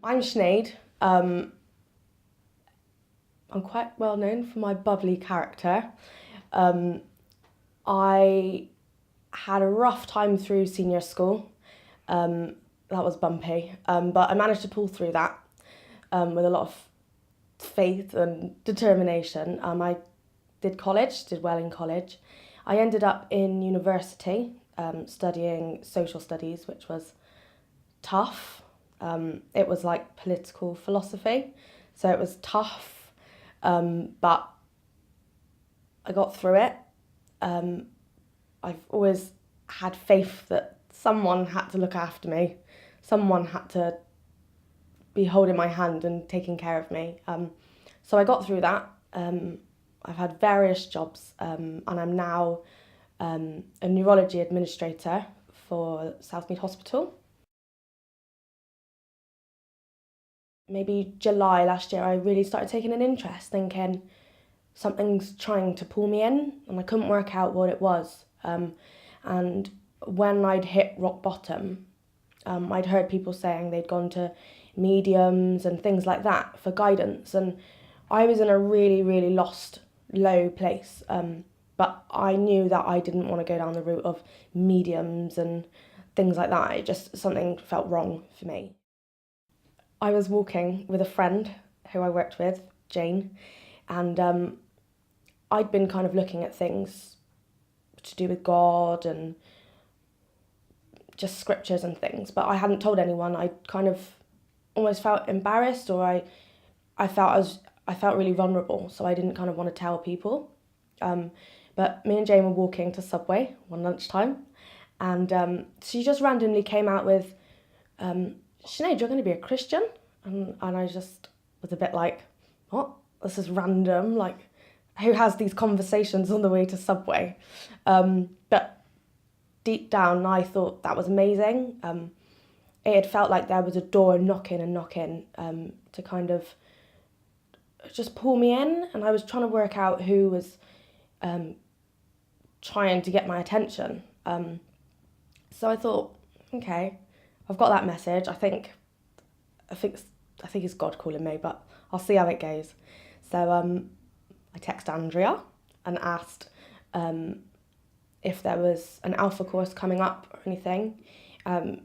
I'm Sinead. I'm quite well known for my bubbly character. Um, I had a rough time through senior school. That was bumpy, but I managed to pull through that with a lot of faith and determination. I did college, did well in college. I ended up in university studying social studies, which was tough. It was like political philosophy, so it was tough, but I got through it. Um, I've always had faith that someone had to look after me, someone had to be holding my hand and taking care of me. So I got through that. I've had various jobs, and I'm now a neurology administrator for Southmead Hospital. Maybe July last year, I really started taking an interest, thinking something's trying to pull me in, and I couldn't work out what it was. And when I'd hit rock bottom, I'd heard people saying they'd gone to mediums and things like that for guidance, and I was in a really, really lost, low place. But I knew that I didn't want to go down the route of mediums and things like that. It just something felt wrong for me. I was walking with a friend who I worked with, Jane, and I'd been kind of looking at things to do with God and just scriptures and things, but I hadn't told anyone. I kind of almost felt embarrassed, or I felt really vulnerable, so I didn't kind of want to tell people. But me and Jane were walking to Subway one lunchtime, and she just randomly came out with, Sinead, you're going to be a Christian? And I just was a bit like, what? This is random. Like, who has these conversations on the way to Subway? But deep down, I thought that was amazing. It had felt like there was a door knocking and knocking to kind of just pull me in. And I was trying to work out who was trying to get my attention. So I thought, okay, I've got that message. I think it's God calling me, but I'll see how it goes. So I texted Andrea and asked if there was an Alpha course coming up or anything. I'd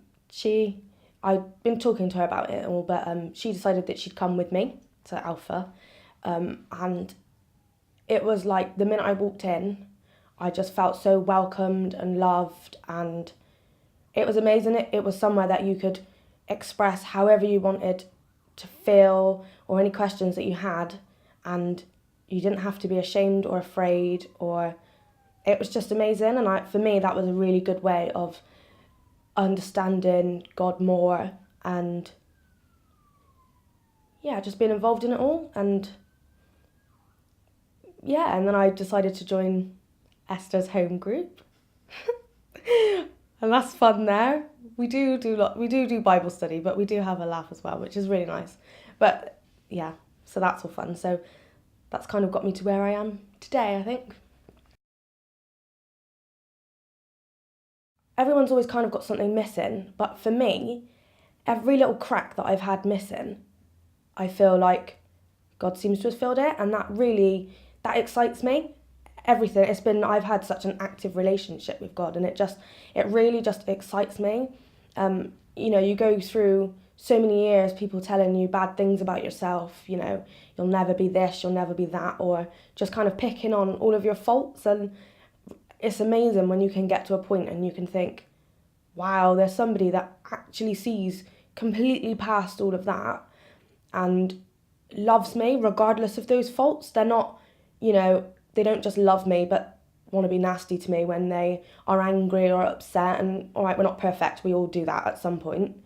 been talking to her about it all, but she decided that she'd come with me to Alpha, and it was like the minute I walked in, I just felt so welcomed and loved, and it was amazing. It was somewhere that you could express however you wanted to feel or any questions that you had, and you didn't have to be ashamed or afraid, or it was just amazing. And for me, that was a really good way of understanding God more, and yeah, just being involved in it all. And yeah, and then I decided to join Esther's home group. And that's fun there. We do Bible study, but we do have a laugh as well, which is really nice. But yeah, so that's all fun. So that's kind of got me to where I am today, I think. Everyone's always kind of got something missing, but for me, every little crack that I've had missing, I feel like God seems to have filled it, and that excites me. Everything, I've had such an active relationship with God, and it really just excites me. You go through so many years, people telling you bad things about yourself, you'll never be this, you'll never be that, or just kind of picking on all of your faults. And it's amazing when you can get to a point and you can think, wow, there's somebody that actually sees completely past all of that and loves me regardless of those faults. They're not, they don't just love me, but want to be nasty to me when they are angry or upset. And all right, we're not perfect. We all do that at some point.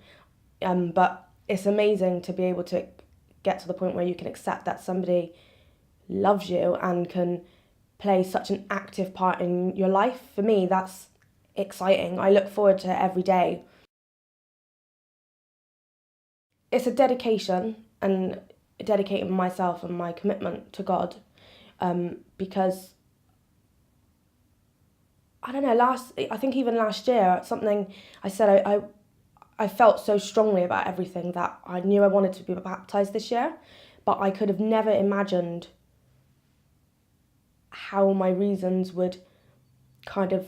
But it's amazing to be able to get to the point where you can accept that somebody loves you and can play such an active part in your life. For me, that's exciting. I look forward to every day. It's a dedication, and dedicating myself and my commitment to God, because I don't know, I think even last year, something I said, I felt so strongly about everything that I knew I wanted to be baptised this year, but I could have never imagined how my reasons would kind of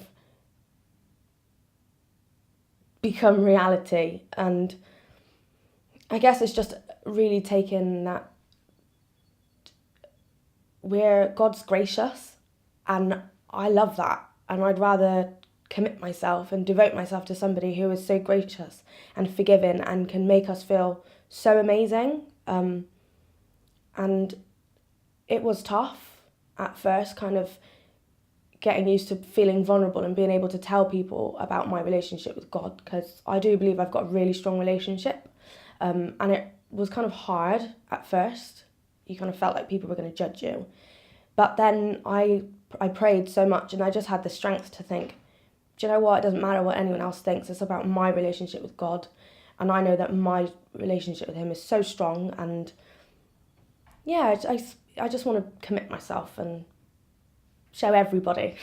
become reality. And I guess it's just really taken that God's gracious, and I love that, and I'd rather commit myself and devote myself to somebody who is so gracious and forgiving and can make us feel so amazing. And it was tough at first, kind of getting used to feeling vulnerable and being able to tell people about my relationship with God, because I do believe I've got a really strong relationship. And it was kind of hard at first. You kind of felt like people were going to judge you. But then I prayed so much, and I just had the strength to think, do you know what? It doesn't matter what anyone else thinks. It's about my relationship with God. And I know that my relationship with him is so strong. And yeah, I just want to commit myself and show everybody.